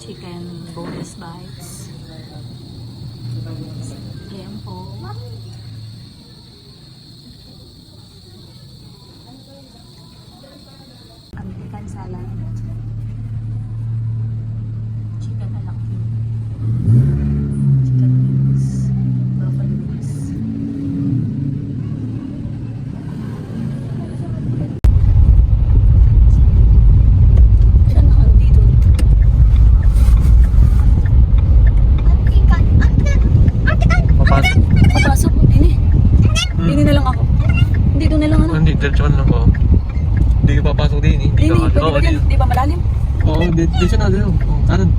Chicken boneless bites. Ayan po. American salad. Chicken alaki. Chicken wings. Buffalo wings. Papasok ko din eh. Dini na lang ako. Dito na lang ano. Hindi, diretso na lang ako. Hindi ka papasok din eh. Dini, pwede ba yan? Di ba malalim? Oo, diretso na din. Kanan.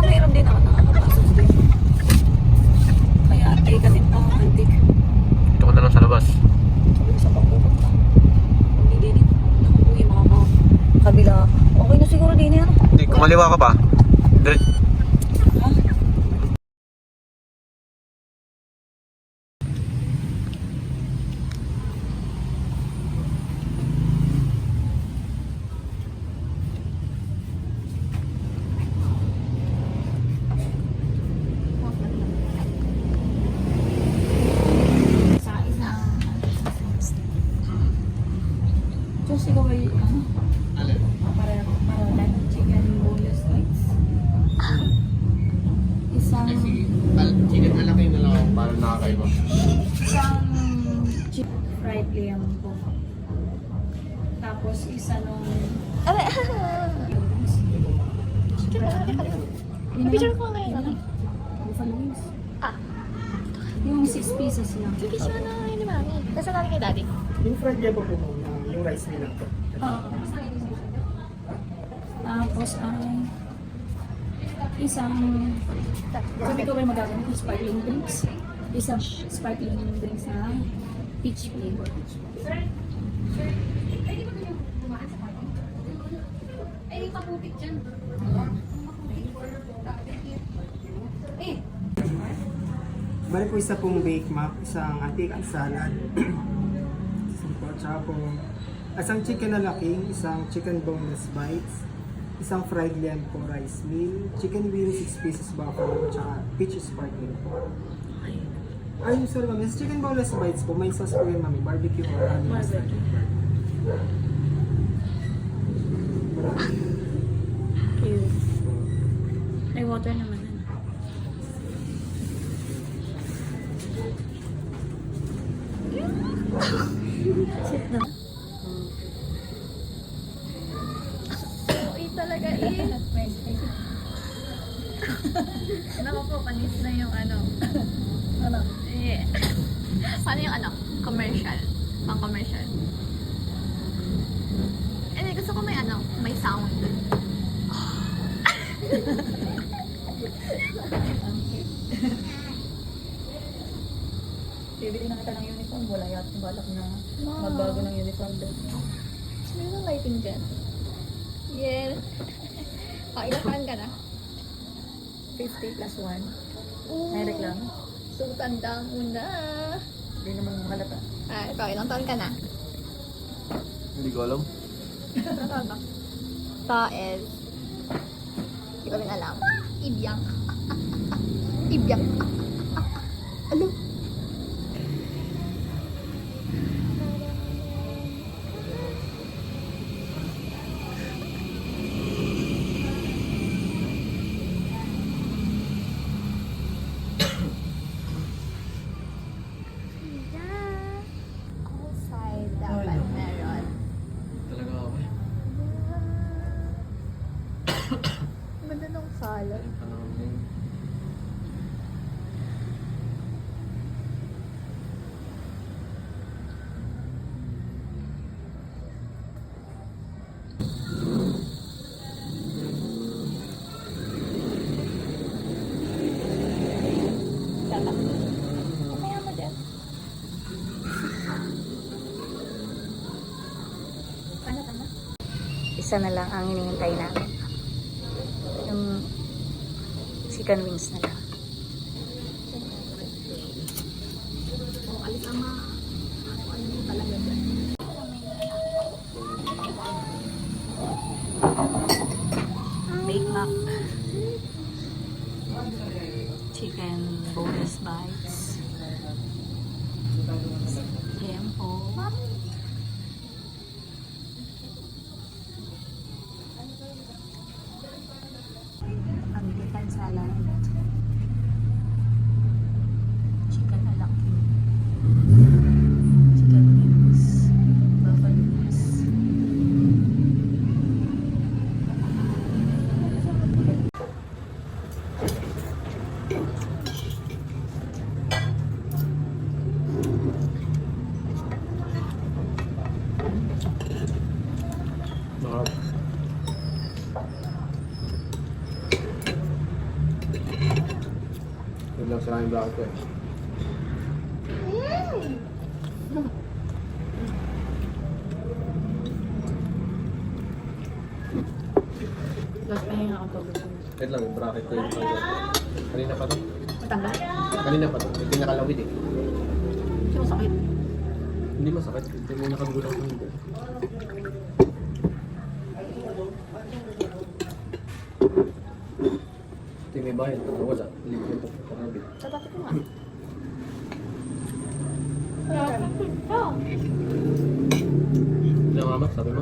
Mayroon din ako nakakapasok din. Kaya antay ka din pa, antik. Ito ko na lang sa labas. Sa pagpupunta. Hindi din. Naku, yung mga kabila. Okay na siguro din yan. Hindi, kumaliwa ka pa. Diretso. Ha? Diyos, ikaw ay ano? Para chicken boneless bites. Isang Chicken malaki na lang ako para nakakaiba. isang chicken fried lamb po. Tapos isa nung Picture ko ngayon. buffalo wings. Ah, Yung 6 pieces lang. picture na ngayon ni Mami. Kasi natin kay Daddy. Yung fried liver po muna, yung rice nila po. Oo. Tapos ay isang sabi ko ba magagamit ng sparkling drinks? Isang sparkling drinks na peach flavor. Ay, paputik dyan. Bali po isa pong bake mac, isang antique salad, isang po, tsaka po, isang chicken na laking, isang chicken boneless bites, isang fried lamb po rice meal, chicken wings 6 pieces buffalo, tsaka peach sparkling po. Ay, sorry ma'am, sa chicken boneless bites po, may sauce po yun mami, barbecue or onion. Barbecue. Cute. May water naman. Sit na. Uy, talaga eh. Naku po, panis na yung ano. Ano? Yeah. Paano yung ano? Commercial. Pang commercial. Eh, gusto ko may ano, may sound. Bibili na kita ng uniform. Wala yata balak na magbago ng uniform doon. Meron ng lighting dyan. Yes. Ilang fan ka na? 50 plus 1. Ooh. May reklamo. So, tanda mo na. Hindi naman makalata. Ah, ikaw, ilang taon ka na? Hindi ko alam. Ilang taon ba? Taes. Hindi ko rin alam. Ibyak. Ibyak. Alo. Outside dapat meron. Talaga ako eh. Ganda ng salad. Kaya mo dyan. Ano ka na? Isa na lang ang hinihintay namin. Yung chicken wings na lang. Oh, alis ang mga ano talaga dyan. chicken boneless bites. Tempo. American salad. Chicken alaki. Chicken wings. Buffalo wings. Sarap. Yun lang sila yung bakit ko eh. Tapos pahinga ako to. Wait lang, yung bracket ko yung tanggal. Kanina pa to. Matanggal? Kanina pa to. Yung pinakalawid eh. Kasi masakit. Hindi masakit. Hindi mo nakagulang ko hindi. Ito may bayan. Wala. Libre po. Parabit. Tatapit ko nga. Hindi mama, sabi mo.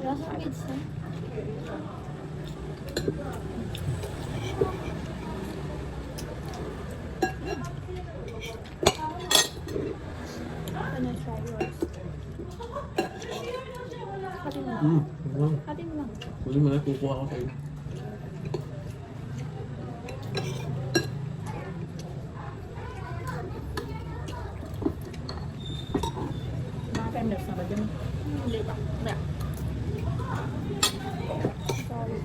Lasa kids na. Ano try yours? Hatin mo. Wow. Hatin mo lang. Kunin mo na, kukuha ko sa'yo. Mga tenders na ba dyan? Hindi pa. Hindi. Sorry.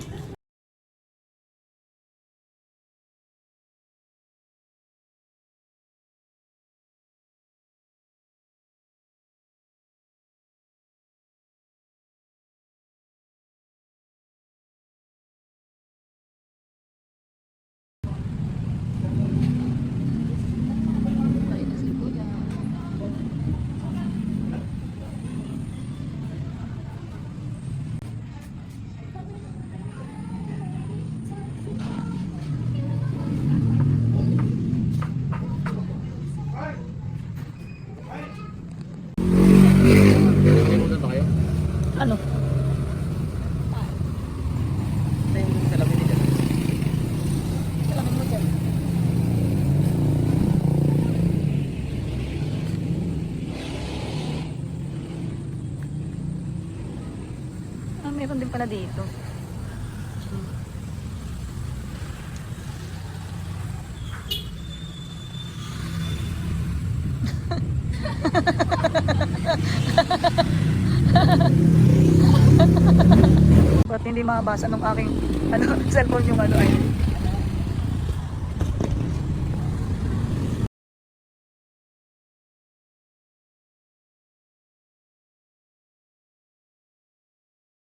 Ano ba kayo? Ano? Ito yung salamin niya. Kailangan mo dyan. Ah, meron din pala dito. Ba't hindi makabasa nung aking cellphone yung ano ay